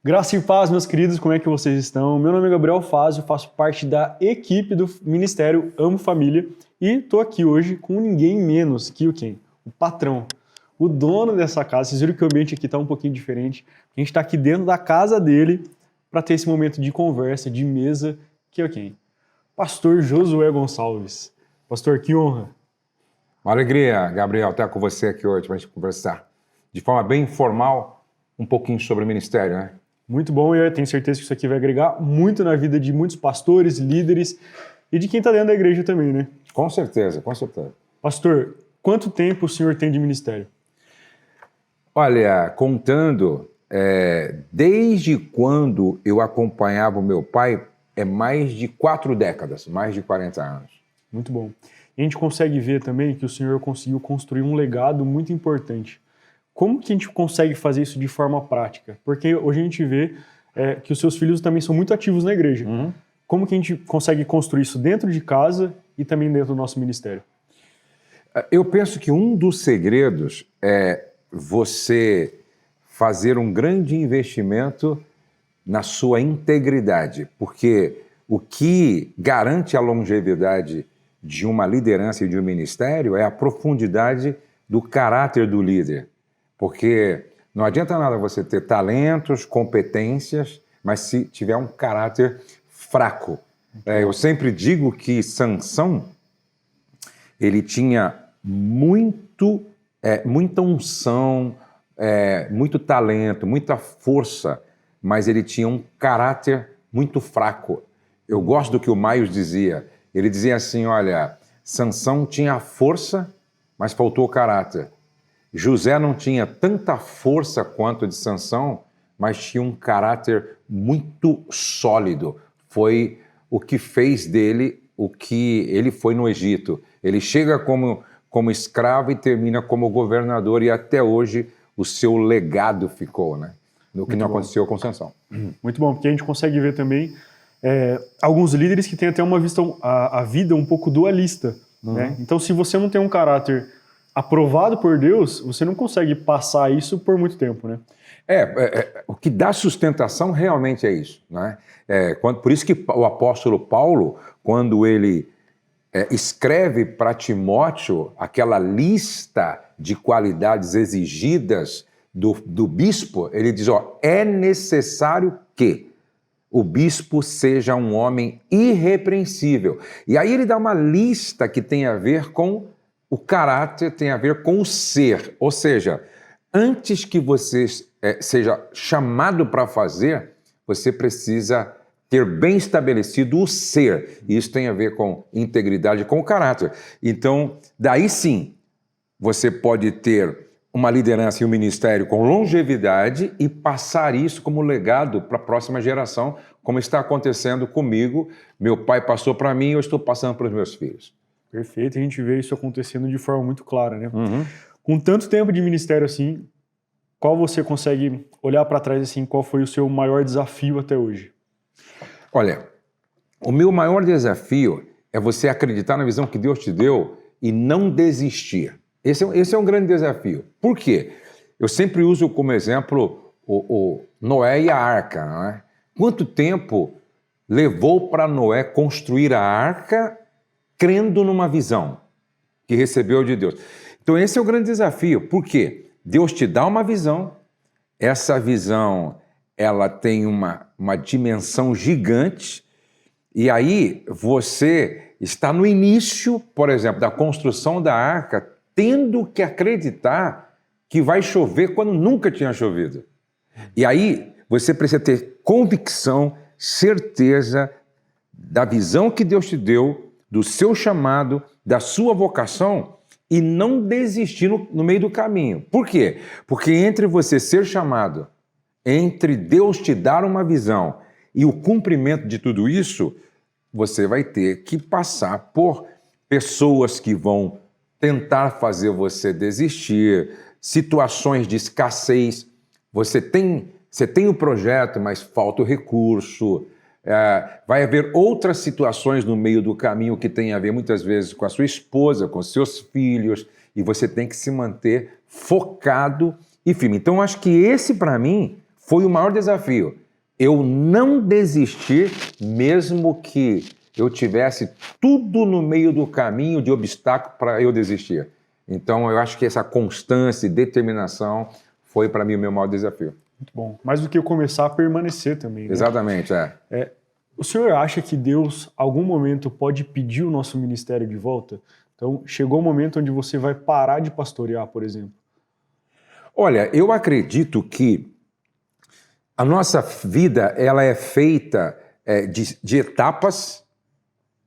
Graça e paz, meus queridos, como é que vocês estão? Meu nome é Gabriel Fazio, faço parte da equipe do Ministério Amo Família e estou aqui hoje com ninguém menos que o quem? O patrão, o dono dessa casa. Vocês viram que o ambiente aqui está um pouquinho diferente. A gente está aqui dentro da casa dele para ter esse momento de conversa, de mesa, que é o quem? Pastor Josué Gonçalves. Pastor, que honra. Uma alegria, Gabriel, estar com você aqui hoje para a gente conversar de forma bem informal um pouquinho sobre o ministério, né? Muito bom, e eu tenho certeza que isso aqui vai agregar muito na vida de muitos pastores, líderes e de quem está dentro da igreja também, né? Com certeza, com certeza. Pastor, quanto tempo o senhor tem de ministério? Olha, contando, desde quando eu acompanhava o meu pai, é mais de 4 décadas, mais de 40 anos. Muito bom. E a gente consegue ver também que o senhor conseguiu construir um legado muito importante. Como que a gente consegue fazer isso de forma prática? Porque hoje a gente vê que os seus filhos também são muito ativos na igreja. Uhum. Como que a gente consegue construir isso dentro de casa e também dentro do nosso ministério? Eu penso que um dos segredos é você fazer um grande investimento na sua integridade, porque o que garante a longevidade de uma liderança e de um ministério é a profundidade do caráter do líder. Porque não adianta nada você ter talentos, competências, mas se tiver um caráter fraco. Eu sempre digo que Sansão, ele tinha muita unção, muito talento, muita força, mas ele tinha um caráter muito fraco. Eu gosto do que o Maios dizia. Ele dizia assim, olha, Sansão tinha força, mas faltou o caráter. José não tinha tanta força quanto a de Sansão, mas tinha um caráter muito sólido. Foi o que fez dele o que ele foi no Egito. Ele chega como escravo e termina como governador, e até hoje o seu legado ficou, né? No que não aconteceu com Sansão. Muito bom, porque a gente consegue ver também alguns líderes que têm até uma vista, a vida um pouco dualista. Né? Então, se você não tem um caráter aprovado por Deus, você não consegue passar isso por muito tempo, né? O que dá sustentação realmente é isso, né? Por isso que o apóstolo Paulo, quando ele escreve para Timóteo aquela lista de qualidades exigidas do bispo, ele diz, é necessário que o bispo seja um homem irrepreensível. E aí ele dá uma lista que tem a ver com o caráter, tem a ver com o ser. Ou seja, antes que você seja chamado para fazer, você precisa ter bem estabelecido o ser. E isso tem a ver com integridade, com o caráter. Então, daí sim, você pode ter uma liderança e um ministério com longevidade e passar isso como legado para a próxima geração, como está acontecendo comigo. Meu pai passou para mim e eu estou passando para os meus filhos. Perfeito, a gente vê isso acontecendo de forma muito clara, né? Uhum. Com tanto tempo de ministério assim, qual você consegue olhar para trás assim, qual foi o seu maior desafio até hoje? Olha, o meu maior desafio é você acreditar na visão que Deus te deu e não desistir. Esse é um grande desafio. Por quê? Eu sempre uso como exemplo o Noé e a arca, não é? Quanto tempo levou para Noé construir a arca crendo numa visão que recebeu de Deus? Então esse é o grande desafio. Por quê? Deus te dá uma visão, essa visão ela tem uma dimensão gigante, e aí você está no início, por exemplo, da construção da arca, tendo que acreditar que vai chover quando nunca tinha chovido. E aí você precisa ter convicção, certeza da visão que Deus te deu, do seu chamado, da sua vocação, e não desistir no meio do caminho. Por quê? Porque entre você ser chamado, entre Deus te dar uma visão e o cumprimento de tudo isso, você vai ter que passar por pessoas que vão tentar fazer você desistir, situações de escassez. Você tem o projeto, mas falta o recurso. Vai haver outras situações no meio do caminho que tem a ver muitas vezes com a sua esposa, com seus filhos, e você tem que se manter focado e firme. Então, acho que esse, para mim, foi o maior desafio. Eu não desistir, mesmo que eu tivesse tudo no meio do caminho de obstáculo para eu desistir. Então, eu acho que essa constância e determinação foi, para mim, o meu maior desafio. Muito bom. Mais do que eu começar a permanecer também, né? Exatamente, O senhor acha que Deus, algum momento, pode pedir o nosso ministério de volta? Então, chegou o momento onde você vai parar de pastorear, por exemplo. Olha, eu acredito que a nossa vida ela é feita de etapas,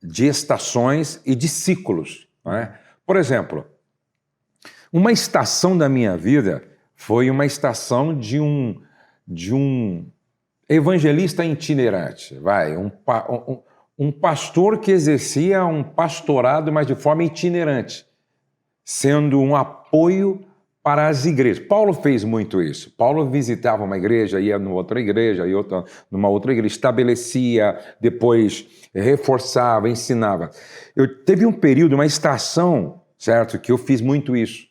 de estações e de ciclos. Não é? Por exemplo, uma estação da minha vida foi uma estação de um evangelista itinerante, um pastor que exercia um pastorado, mas de forma itinerante, sendo um apoio para as igrejas. Paulo fez muito isso. Paulo visitava uma igreja, ia numa outra igreja, numa outra igreja, estabelecia, depois reforçava, ensinava. Teve um período, uma estação, certo, que eu fiz muito isso.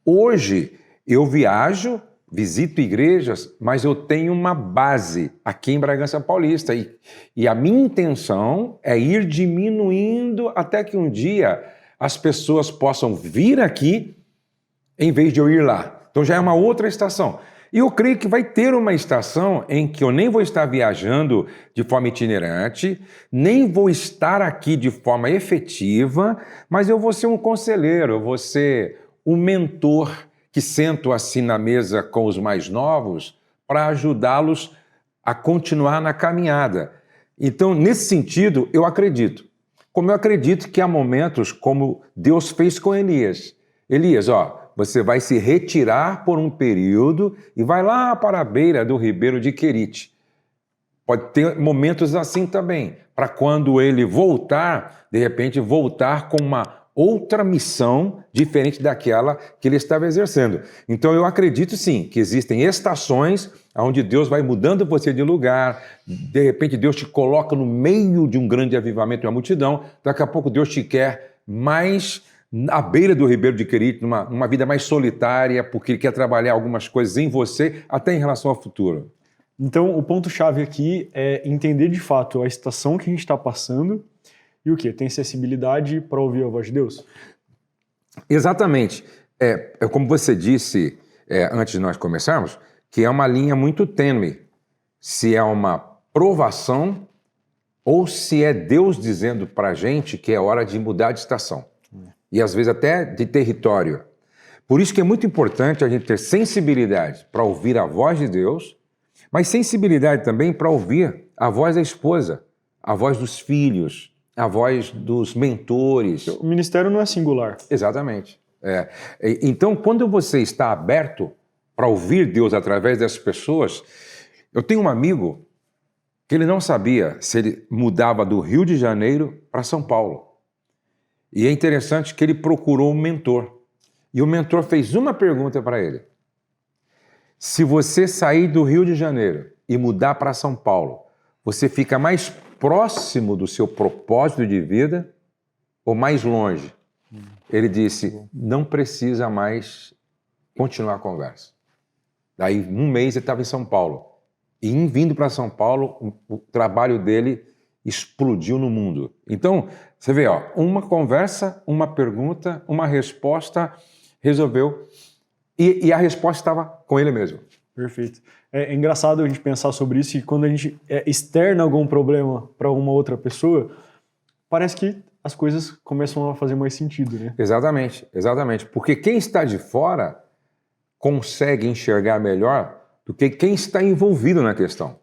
Hoje, eu viajo, visito igrejas, mas eu tenho uma base aqui em Bragança Paulista e a minha intenção é ir diminuindo até que um dia as pessoas possam vir aqui em vez de eu ir lá. Então já é uma outra estação. E eu creio que vai ter uma estação em que eu nem vou estar viajando de forma itinerante, nem vou estar aqui de forma efetiva, mas eu vou ser um conselheiro, eu vou ser um mentor que sento assim na mesa com os mais novos para ajudá-los a continuar na caminhada. Então, nesse sentido, eu acredito. Como eu acredito que há momentos como Deus fez com Elias. Elias, você vai se retirar por um período e vai lá para a beira do ribeiro de Querite. Pode ter momentos assim também, para quando ele voltar, de repente voltar com uma outra missão diferente daquela que ele estava exercendo. Então eu acredito sim que existem estações onde Deus vai mudando você de lugar, de repente Deus te coloca no meio de um grande avivamento, uma multidão, daqui a pouco Deus te quer mais à beira do ribeiro de Querite, numa vida mais solitária, porque Ele quer trabalhar algumas coisas em você, até em relação ao futuro. Então, o ponto-chave aqui é entender de fato a estação que a gente está passando e o quê? Tem sensibilidade para ouvir a voz de Deus? Exatamente. É como você disse antes de nós começarmos, que é uma linha muito tênue. Se é uma provação ou se é Deus dizendo para a gente que é hora de mudar de estação. E às vezes até de território. Por isso que é muito importante a gente ter sensibilidade para ouvir a voz de Deus, mas sensibilidade também para ouvir a voz da esposa, a voz dos filhos, a voz dos mentores. O ministério não é singular. Exatamente. Então, quando você está aberto para ouvir Deus através dessas pessoas, eu tenho um amigo que ele não sabia se ele mudava do Rio de Janeiro para São Paulo. E é interessante que ele procurou um mentor. E o mentor fez uma pergunta para ele. Se você sair do Rio de Janeiro e mudar para São Paulo, você fica mais próximo do seu propósito de vida ou mais longe? Ele disse, não precisa mais continuar a conversa. Daí, um mês ele estava em São Paulo. E em vindo para São Paulo, o trabalho dele explodiu no mundo. Então, você vê, uma conversa, uma pergunta, uma resposta, resolveu. E a resposta estava com ele mesmo. Perfeito. É engraçado a gente pensar sobre isso e quando a gente externa algum problema para uma outra pessoa, parece que as coisas começam a fazer mais sentido, né? Exatamente, exatamente. Porque quem está de fora consegue enxergar melhor do que quem está envolvido na questão.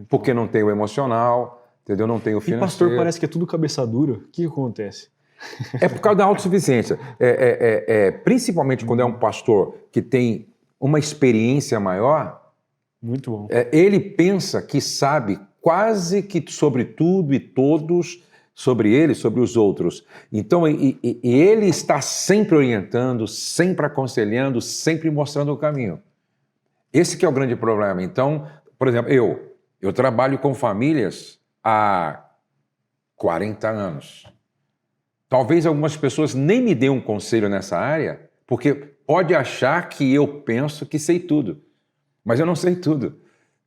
Porque não tem o emocional, entendeu? Não tem o financeiro. E pastor parece que é tudo cabeça dura. O que acontece? É por causa da autossuficiência. Principalmente quando é um pastor que tem uma experiência maior. Muito bom. Ele pensa que sabe quase que sobre tudo e todos, sobre ele, sobre os outros. Então, ele está sempre orientando, sempre aconselhando, sempre mostrando o caminho. Esse que é o grande problema. Então, por exemplo, eu trabalho com famílias há 40 anos. Talvez algumas pessoas nem me deem um conselho nessa área, porque pode achar que eu penso que sei tudo. Mas eu não sei tudo.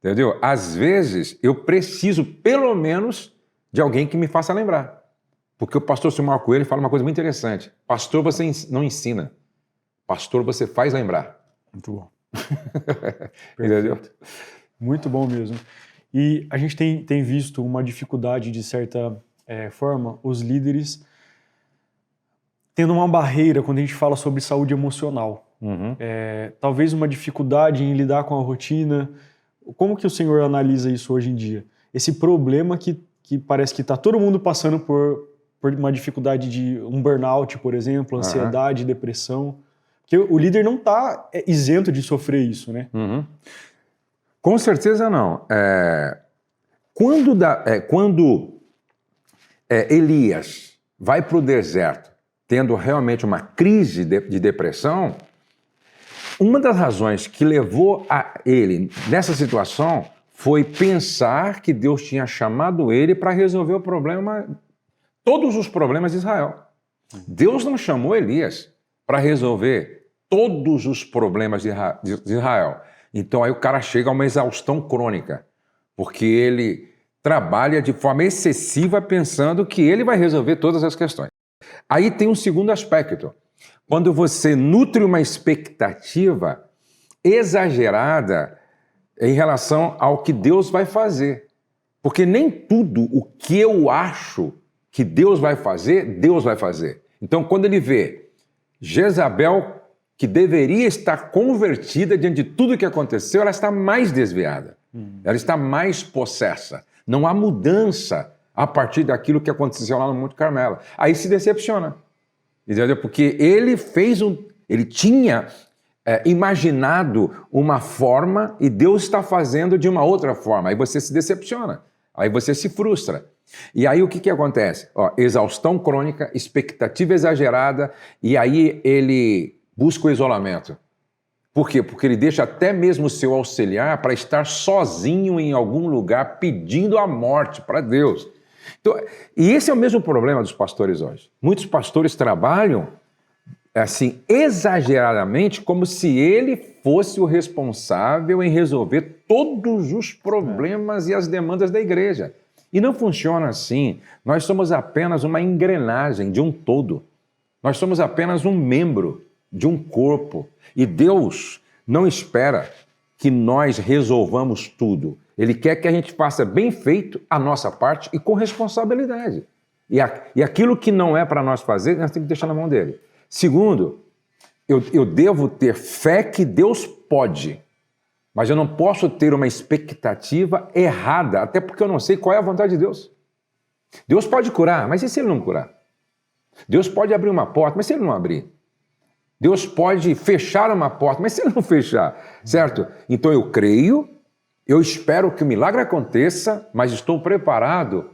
Entendeu? Às vezes, eu preciso, pelo menos, de alguém que me faça lembrar. Porque o pastor Silmar Coelho fala uma coisa muito interessante. Pastor, você não ensina. Pastor, você faz lembrar. Muito bom. Entendeu? Muito bom mesmo. E a gente tem visto uma dificuldade, de certa forma, os líderes tendo uma barreira quando a gente fala sobre saúde emocional. Uhum. Talvez uma dificuldade em lidar com a rotina. Como que o senhor analisa isso hoje em dia? Esse problema que parece que está todo mundo passando por uma dificuldade de um burnout, por exemplo, ansiedade, depressão. Porque o líder não está isento de sofrer isso, né? Uhum. Com certeza não. Quando Elias vai para o deserto tendo realmente uma crise de depressão, uma das razões que levou a ele nessa situação foi pensar que Deus tinha chamado ele para resolver o problema, todos os problemas de Israel. Deus não chamou Elias para resolver todos os problemas de Israel. Então aí o cara chega a uma exaustão crônica, porque ele trabalha de forma excessiva pensando que ele vai resolver todas as questões. Aí tem um segundo aspecto. Quando você nutre uma expectativa exagerada em relação ao que Deus vai fazer. Porque nem tudo o que eu acho que Deus vai fazer. Então, quando ele vê Jezabel, que deveria estar convertida diante de tudo o que aconteceu, ela está mais desviada. Ela está mais possessa. Não há mudança a partir daquilo que aconteceu lá no Monte Carmelo. Aí se decepciona. Entendeu? Porque ele tinha imaginado uma forma e Deus está fazendo de uma outra forma. Aí você se decepciona. Aí você se frustra. E aí o que acontece? Exaustão crônica, expectativa exagerada, e aí ele busca o isolamento. Por quê? Porque ele deixa até mesmo o seu auxiliar para estar sozinho em algum lugar pedindo a morte para Deus. Então, e esse é o mesmo problema dos pastores hoje. Muitos pastores trabalham assim exageradamente como se ele fosse o responsável em resolver todos os problemas e as demandas da igreja. E não funciona assim. Nós somos apenas uma engrenagem de um todo. Nós somos apenas um membro de um corpo. E Deus não espera que nós resolvamos tudo. Ele quer que a gente faça bem feito a nossa parte e com responsabilidade. E aquilo que não é para nós fazer, nós temos que deixar na mão dele. Segundo, eu devo ter fé que Deus pode, mas eu não posso ter uma expectativa errada, até porque eu não sei qual é a vontade de Deus. Deus pode curar, mas e se ele não curar? Deus pode abrir uma porta, mas se ele não abrir? Deus pode fechar uma porta, mas se ele não fechar, certo? Então eu creio, eu espero que o milagre aconteça, mas estou preparado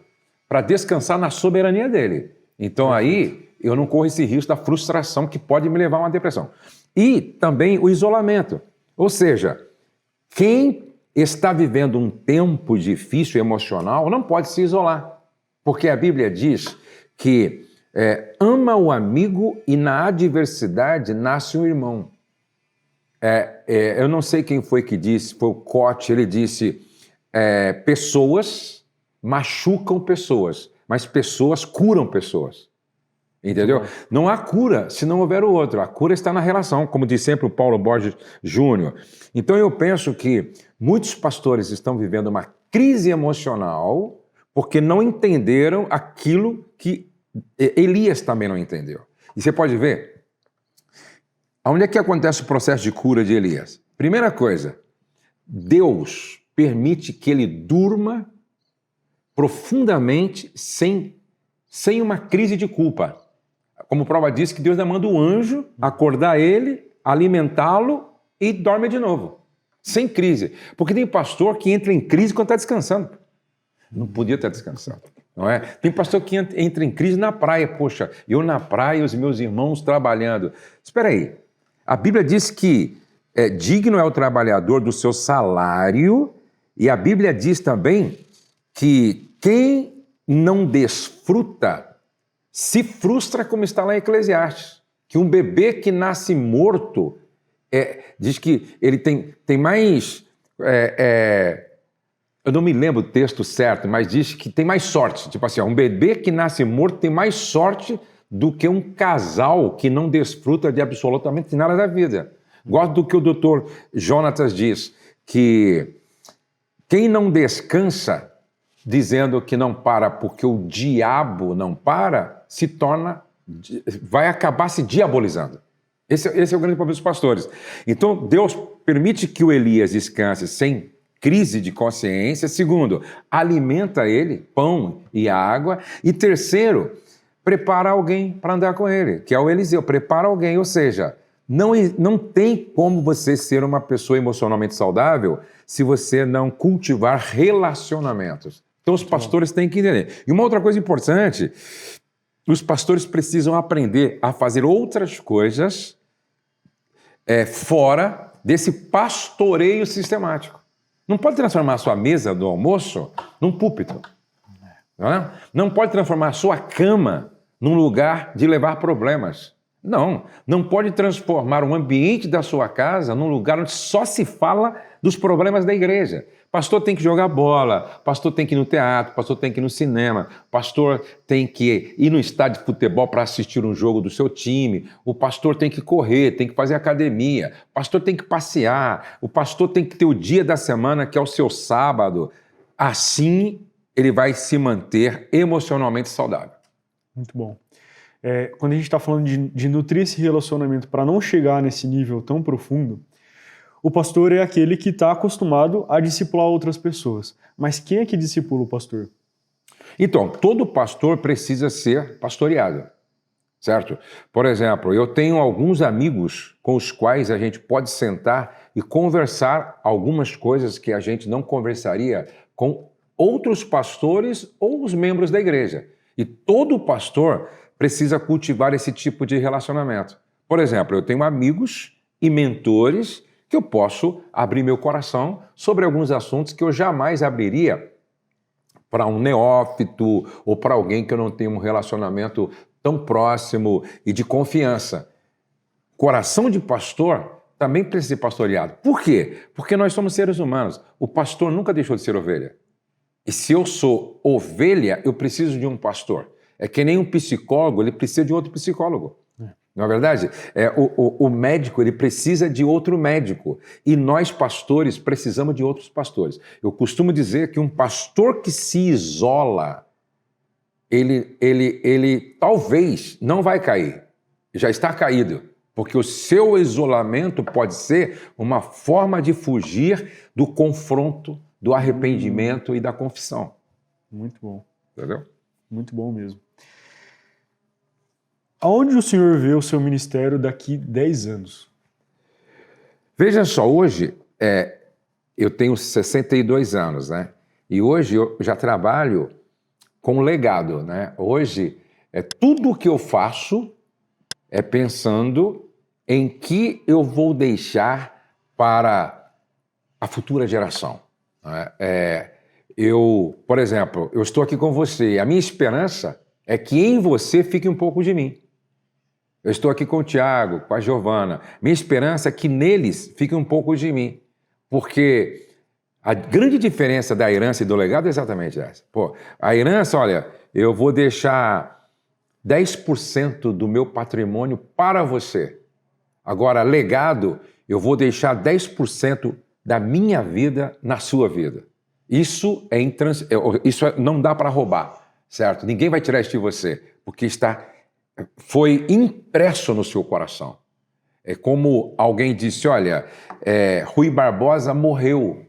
para descansar na soberania dele. Então aí eu não corro esse risco da frustração que pode me levar a uma depressão. E também o isolamento. Ou seja, quem está vivendo um tempo difícil emocional não pode se isolar. Porque a Bíblia diz que ama o amigo e na adversidade nasce um irmão. Eu não sei quem foi que disse, foi o Cote, ele disse, pessoas machucam pessoas, mas pessoas curam pessoas. Entendeu? Não há cura se não houver o outro. A cura está na relação, como diz sempre o Paulo Borges Júnior. Então eu penso que muitos pastores estão vivendo uma crise emocional porque não entenderam aquilo que Elias também não entendeu. E você pode ver, onde é que acontece o processo de cura de Elias? Primeira coisa, Deus permite que ele durma profundamente sem uma crise de culpa. Como prova disso, que Deus manda o anjo acordar ele, alimentá-lo e dorme de novo, sem crise. Porque tem pastor que entra em crise quando está descansando. Não podia estar descansando, não é? Tem pastor que entra em crise na praia. Poxa, eu na praia, os meus irmãos trabalhando. Espera aí, a Bíblia diz que digno é o trabalhador do seu salário, e a Bíblia diz também que quem não desfruta se frustra, como está lá em Eclesiastes, que um bebê que nasce morto, diz que ele tem mais Eu não me lembro o texto certo, mas diz que tem mais sorte. Tipo assim, um bebê que nasce morto tem mais sorte do que um casal que não desfruta de absolutamente nada da vida. Gosto do que o doutor Jonatas diz, que quem não descansa dizendo que não para porque o diabo não para, vai acabar se diabolizando. Esse é o grande problema dos pastores. Então, Deus permite que o Elias descanse sem crise de consciência. Segundo, alimenta ele, pão e água. E terceiro, prepara alguém para andar com ele, que é o Eliseu. Prepara alguém, ou seja, não tem como você ser uma pessoa emocionalmente saudável se você não cultivar relacionamentos. Então, os pastores têm que entender. E uma outra coisa importante, os pastores precisam aprender a fazer outras coisas fora desse pastoreio sistemático. Não pode transformar a sua mesa do almoço num púlpito. Não pode transformar a sua cama num lugar de levar problemas. Não pode transformar o ambiente da sua casa num lugar onde só se fala dos problemas da igreja. Pastor tem que jogar bola, pastor tem que ir no teatro, pastor tem que ir no cinema, pastor tem que ir no estádio de futebol para assistir um jogo do seu time, o pastor tem que correr, tem que fazer academia, o pastor tem que passear, o pastor tem que ter o dia da semana que é o seu sábado. Assim ele vai se manter emocionalmente saudável. Muito bom. Quando a gente está falando de nutrir esse relacionamento para não chegar nesse nível tão profundo, o pastor é aquele que está acostumado a discipular outras pessoas. Mas quem é que discipula o pastor? Então, todo pastor precisa ser pastoreado, certo? Por exemplo, eu tenho alguns amigos com os quais a gente pode sentar e conversar algumas coisas que a gente não conversaria com outros pastores ou os membros da igreja. E todo pastor precisa cultivar esse tipo de relacionamento. Por exemplo, eu tenho amigos e mentores que eu posso abrir meu coração sobre alguns assuntos que eu jamais abriria para um neófito ou para alguém que eu não tenho um relacionamento tão próximo e de confiança. Coração de pastor também precisa ser pastoreado. Por quê? Porque nós somos seres humanos. O pastor nunca deixou de ser ovelha. E se eu sou ovelha, eu preciso de um pastor. É que nem um psicólogo, ele precisa de outro psicólogo. Não é verdade? O médico, ele precisa de outro médico. E nós, pastores, precisamos de outros pastores. Eu costumo dizer que um pastor que se isola, ele talvez não vai cair. Já está caído. Porque o seu isolamento pode ser uma forma de fugir do confronto, do arrependimento e da confissão. Muito bom. Entendeu? Muito bom mesmo. Aonde o senhor vê o seu ministério daqui 10 anos? Veja só, hoje eu tenho 62 anos, né? E hoje eu já trabalho com legado, né? Hoje, tudo o que eu faço é pensando em que eu vou deixar para a futura geração. Né? Por exemplo, eu estou aqui com você, a minha esperança é que em você fique um pouco de mim. Eu estou aqui com o Tiago, com a Giovana. Minha esperança é que neles fique um pouco de mim. Porque a grande diferença da herança e do legado é exatamente essa. A herança, olha, eu vou deixar 10% do meu patrimônio para você. Agora, legado, eu vou deixar 10% da minha vida na sua vida. Isso não dá para roubar, certo? Ninguém vai tirar isso de você, porque foi impresso no seu coração. É como alguém disse, olha, Rui Barbosa morreu,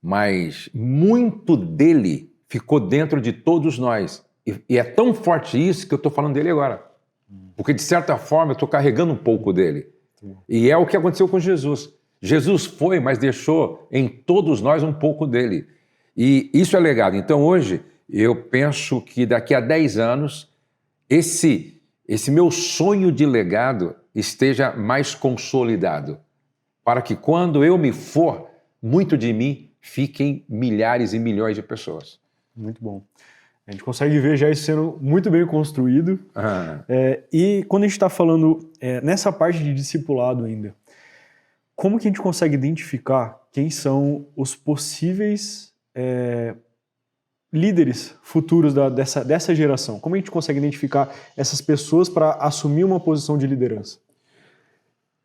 mas muito dele ficou dentro de todos nós. E é tão forte isso que eu estou falando dele agora. Porque, de certa forma, eu estou carregando um pouco dele. E é o que aconteceu com Jesus. Jesus foi, mas deixou em todos nós um pouco dele. E isso é legado. Então, hoje, eu penso que daqui a 10 anos, esse meu sonho de legado esteja mais consolidado, para que quando eu me for, muito de mim fiquem milhares e milhões de pessoas. Muito bom. A gente consegue ver já isso sendo muito bem construído. E quando a gente está falando nessa parte de discipulado ainda, como que a gente consegue identificar quem são os possíveis líderes futuros dessa geração? Como a gente consegue identificar essas pessoas para assumir uma posição de liderança?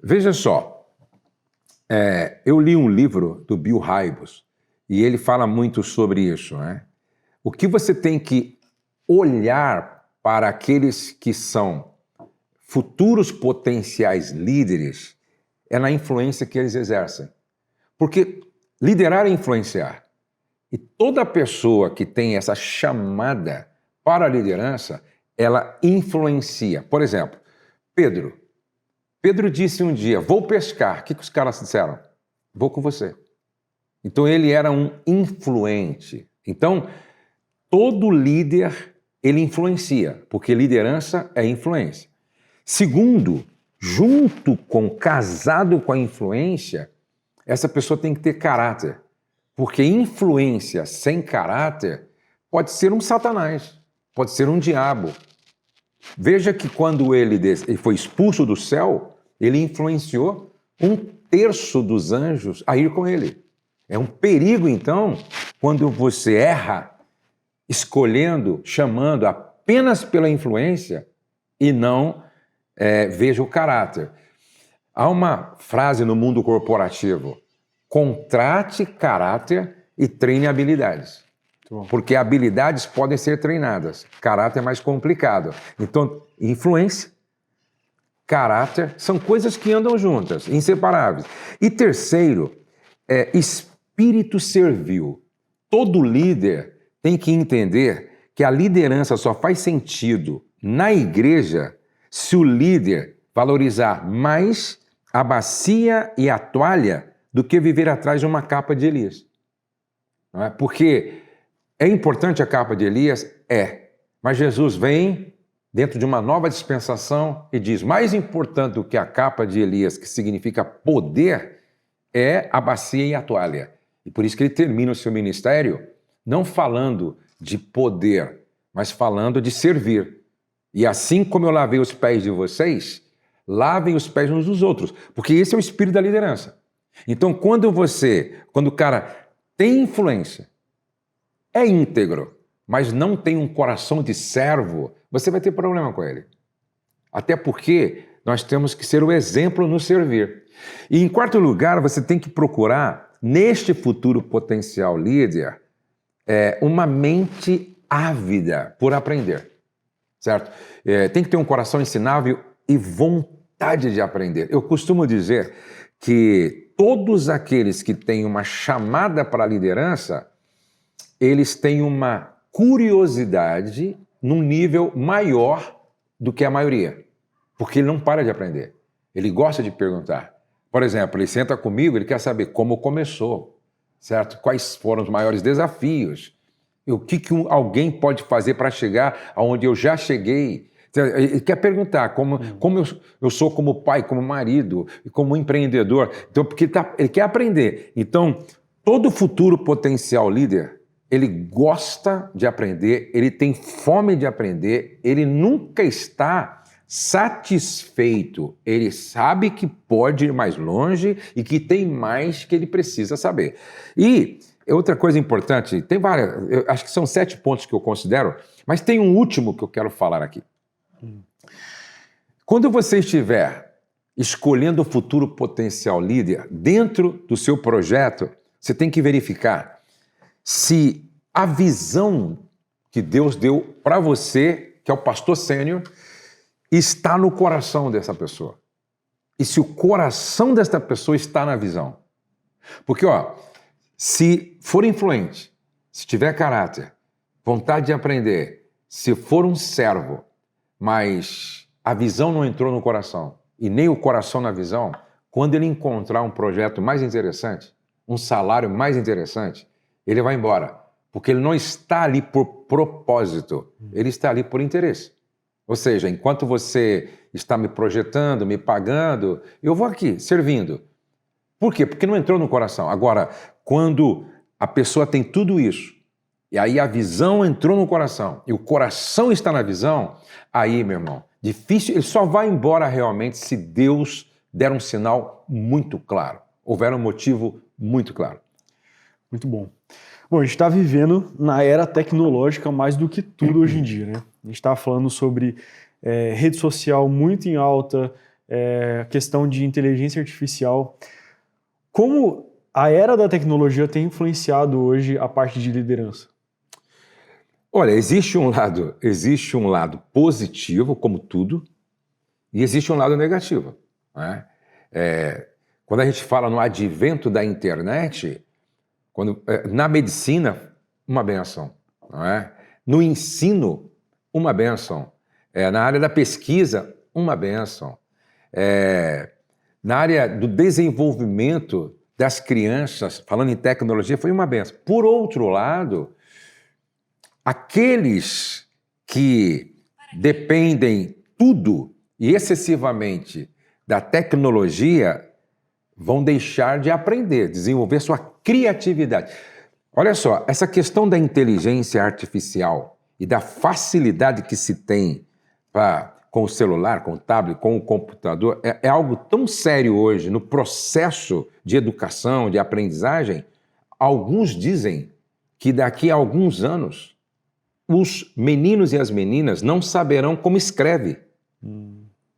Veja só, eu li um livro do Bill Hybels e ele fala muito sobre isso, né? O que você tem que olhar para aqueles que são futuros potenciais líderes é na influência que eles exercem. Porque liderar é influenciar. E toda pessoa que tem essa chamada para a liderança, ela influencia. Por exemplo, Pedro. Pedro disse um dia, vou pescar. O que os caras disseram? Vou com você. Então ele era um influente. Então, todo líder, ele influencia, porque liderança é influência. Segundo, casado com a influência, essa pessoa tem que ter caráter. Porque influência sem caráter pode ser um satanás, pode ser um diabo. Veja que quando ele foi expulso do céu, ele influenciou 1/3 dos anjos a ir com ele. É um perigo, então, quando você erra, escolhendo, chamando apenas pela influência e não veja o caráter. Há uma frase no mundo corporativo: contrate caráter e treine habilidades. Porque habilidades podem ser treinadas, caráter é mais complicado. Então, influência, caráter são coisas que andam juntas, inseparáveis. E terceiro, espírito servil. Todo líder tem que entender que a liderança só faz sentido na igreja se o líder valorizar mais a bacia e a toalha do que viver atrás de uma capa de Elias. Não é? Porque é importante a capa de Elias? Mas Jesus vem dentro de uma nova dispensação e diz, mais importante do que a capa de Elias, que significa poder, é a bacia e a toalha. E por isso que ele termina o seu ministério não falando de poder, mas falando de servir. E assim como eu lavei os pés de vocês, lavem os pés uns dos outros, porque esse é o espírito da liderança. Então, quando o cara tem influência, é íntegro, mas não tem um coração de servo, você vai ter problema com ele. Até porque nós temos que ser o exemplo no servir. E em quarto lugar, você tem que procurar, neste futuro potencial líder, uma mente ávida por aprender, certo? Tem que ter um coração ensinável e vontade de aprender. Eu costumo dizer que todos aqueles que têm uma chamada para a liderança, eles têm uma curiosidade num nível maior do que a maioria, porque ele não para de aprender, ele gosta de perguntar. Por exemplo, ele senta comigo, ele quer saber como começou, certo? Quais foram os maiores desafios, e o que alguém pode fazer para chegar aonde eu já cheguei. Ele quer perguntar como eu sou como pai, como marido, como empreendedor. Então, porque ele quer aprender. Então, todo futuro potencial líder, ele gosta de aprender, ele tem fome de aprender, ele nunca está satisfeito. Ele sabe que pode ir mais longe e que tem mais que ele precisa saber. E outra coisa importante, tem várias, eu acho que são 7 pontos que eu considero, mas tem um último que eu quero falar aqui. Quando você estiver escolhendo o futuro potencial líder, dentro do seu projeto, você tem que verificar se a visão que Deus deu para você, que é o pastor sênior, está no coração dessa pessoa. E se o coração dessa pessoa está na visão. Porque, se for influente, se tiver caráter, vontade de aprender, se for um servo, mas a visão não entrou no coração e nem o coração na visão, quando ele encontrar um projeto mais interessante, um salário mais interessante, ele vai embora, porque ele não está ali por propósito, ele está ali por interesse. Ou seja, enquanto você está me projetando, me pagando, eu vou aqui, servindo. Por quê? Porque não entrou no coração. Agora, quando a pessoa tem tudo isso, e aí a visão entrou no coração, e o coração está na visão, aí, meu irmão, difícil, ele só vai embora realmente se Deus der um sinal muito claro, houver um motivo muito claro. Muito bom. Bom, a gente está vivendo na era tecnológica mais do que tudo hoje em dia, né? A gente está falando sobre rede social muito em alta, questão de inteligência artificial. Como a era da tecnologia tem influenciado hoje a parte de liderança? Olha, existe um lado positivo, como tudo, e existe um lado negativo, né? Quando a gente fala no advento da internet, na medicina, uma benção, não é? No ensino, uma benção. Na área da pesquisa, uma benção. Na área do desenvolvimento das crianças, falando em tecnologia, foi uma benção. Por outro lado, aqueles que dependem tudo e excessivamente da tecnologia vão deixar de aprender, desenvolver sua criatividade. Olha só, essa questão da inteligência artificial e da facilidade que se tem com o celular, com o tablet, com o computador, é algo tão sério hoje no processo de educação, de aprendizagem. Alguns dizem que daqui a alguns anos os meninos e as meninas não saberão como escreve.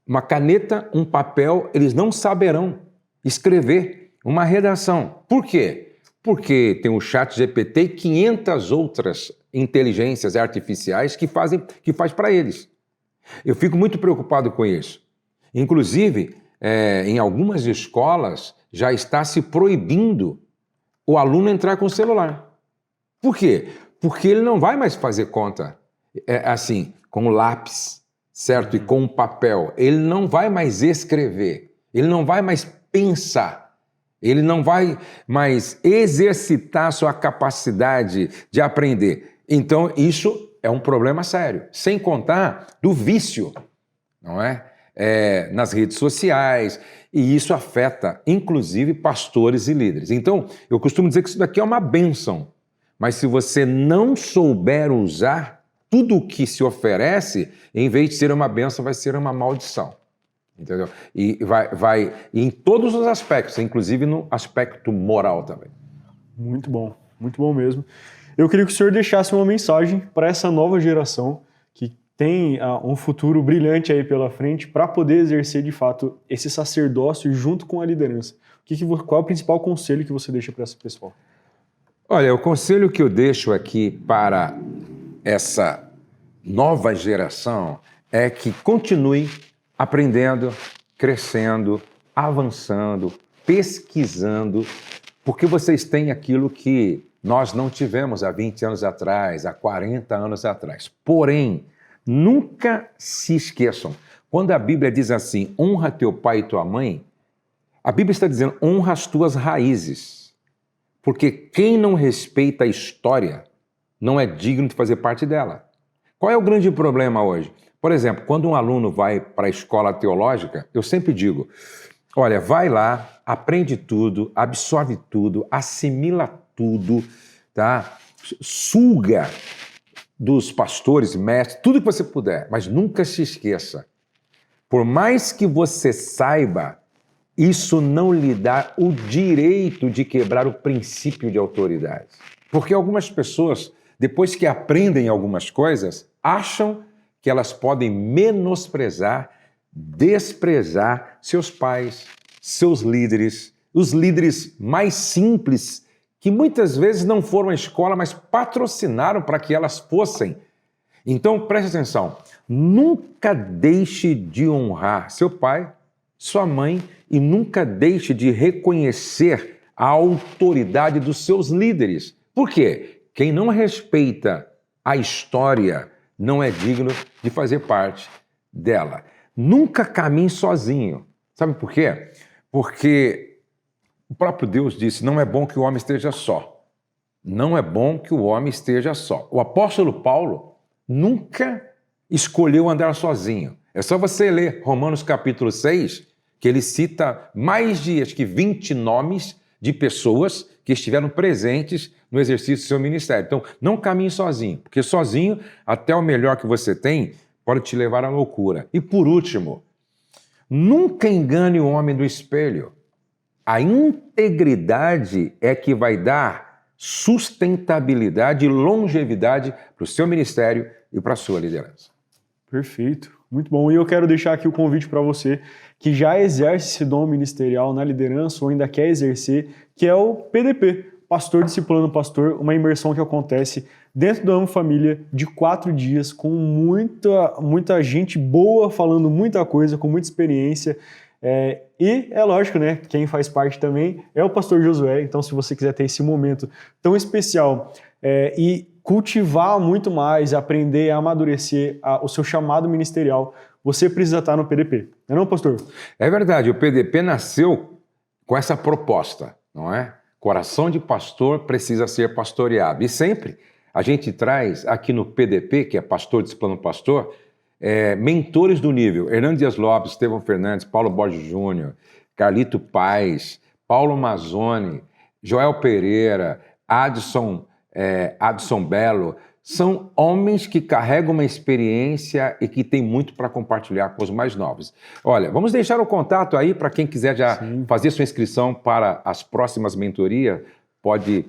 Uma caneta, um papel, eles não saberão escrever uma redação. Por quê? Porque tem o ChatGPT e 500 outras inteligências artificiais que faz para eles. Eu fico muito preocupado com isso. Inclusive, em algumas escolas já está se proibindo o aluno entrar com o celular. Por quê? Porque ele não vai mais fazer conta assim, com o lápis, certo? E com o papel. Ele não vai mais escrever. Ele não vai mais pensar. Ele não vai mais exercitar sua capacidade de aprender. Então, isso é um problema sério. Sem contar do vício, não é? Nas redes sociais. E isso afeta, inclusive, pastores e líderes. Então, eu costumo dizer que isso daqui é uma bênção. Mas se você não souber usar, tudo o que se oferece, em vez de ser uma bênção, vai ser uma maldição. Entendeu? E vai em todos os aspectos, inclusive no aspecto moral também. Muito bom mesmo. Eu queria que o senhor deixasse uma mensagem para essa nova geração que tem um futuro brilhante aí pela frente para poder exercer de fato esse sacerdócio junto com a liderança. Qual é o principal conselho que você deixa para essa pessoa? Olha, o conselho que eu deixo aqui para essa nova geração é que continue aprendendo, crescendo, avançando, pesquisando, porque vocês têm aquilo que nós não tivemos há 20 anos atrás, há 40 anos atrás. Porém, nunca se esqueçam, quando a Bíblia diz assim, honra teu pai e tua mãe, a Bíblia está dizendo, honra as tuas raízes, porque quem não respeita a história não é digno de fazer parte dela. Qual é o grande problema hoje? Por exemplo, quando um aluno vai para a escola teológica, eu sempre digo, olha, vai lá, aprende tudo, absorve tudo, assimila tudo, tá? Suga dos pastores, mestres, tudo que você puder, mas nunca se esqueça, por mais que você saiba, isso não lhe dá o direito de quebrar o princípio de autoridade. Porque algumas pessoas, depois que aprendem algumas coisas, acham que elas podem menosprezar, desprezar seus pais, seus líderes, os líderes mais simples, que muitas vezes não foram à escola, mas patrocinaram para que elas fossem. Então, preste atenção, nunca deixe de honrar seu pai, sua mãe, e nunca deixe de reconhecer a autoridade dos seus líderes. Por quê? Quem não respeita a história não é digno de fazer parte dela. Nunca caminhe sozinho. Sabe por quê? Porque o próprio Deus disse, não é bom que o homem esteja só. Não é bom que o homem esteja só. O apóstolo Paulo nunca escolheu andar sozinho. É só você ler Romanos capítulo 6, que ele cita mais de, acho que 20 nomes de pessoas que estiveram presentes no exercício do seu ministério. Então, não caminhe sozinho, porque sozinho, até o melhor que você tem, pode te levar à loucura. E por último, nunca engane o homem do espelho. A integridade é que vai dar sustentabilidade e longevidade para o seu ministério e para a sua liderança. Perfeito, muito bom. E eu quero deixar aqui o convite para você que já exerce esse dom ministerial na liderança ou ainda quer exercer, que é o PDP, Pastor Discipulando Pastor, uma imersão que acontece dentro do Amo Família de 4 dias, com muita gente boa falando muita coisa, com muita experiência. E é lógico, né? Quem faz parte também é o pastor Josué. Então, se você quiser ter esse momento tão especial e cultivar muito mais, aprender a amadurecer o seu chamado ministerial, você precisa estar no PDP. Não é, pastor? É verdade, o PDP nasceu com essa proposta, não é? Coração de pastor precisa ser pastoreado. E sempre a gente traz aqui no PDP, que é Pastor Discipulando Pastor, mentores do nível. Hernando Dias Lopes, Estevão Fernandes, Paulo Borges Júnior, Carlito Paes, Paulo Mazzoni, Joel Pereira, Adson Belo. São homens que carregam uma experiência e que têm muito para compartilhar com os mais novos. Olha, vamos deixar o contato aí para quem quiser já fazer sua inscrição para as próximas mentorias, pode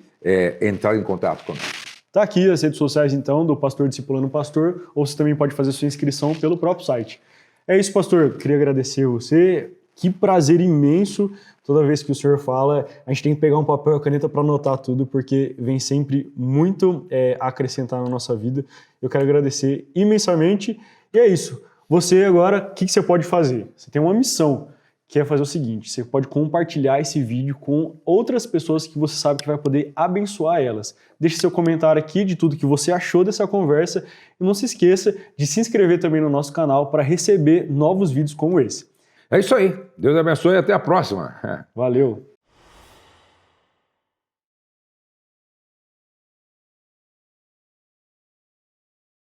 entrar em contato conosco. Tá aqui as redes sociais, então, do Pastor Discipulando Pastor, ou você também pode fazer sua inscrição pelo próprio site. É isso, pastor. Queria agradecer você. Que prazer imenso. Toda vez que o senhor fala, a gente tem que pegar um papel e a caneta para anotar tudo, porque vem sempre muito a acrescentar na nossa vida. Eu quero agradecer imensamente. E é isso. Você agora, o que você pode fazer? Você tem uma missão, que é fazer o seguinte: você pode compartilhar esse vídeo com outras pessoas que você sabe que vai poder abençoar elas. Deixe seu comentário aqui de tudo que você achou dessa conversa e não se esqueça de se inscrever também no nosso canal para receber novos vídeos como esse. É isso aí. Deus abençoe e até a próxima. Valeu.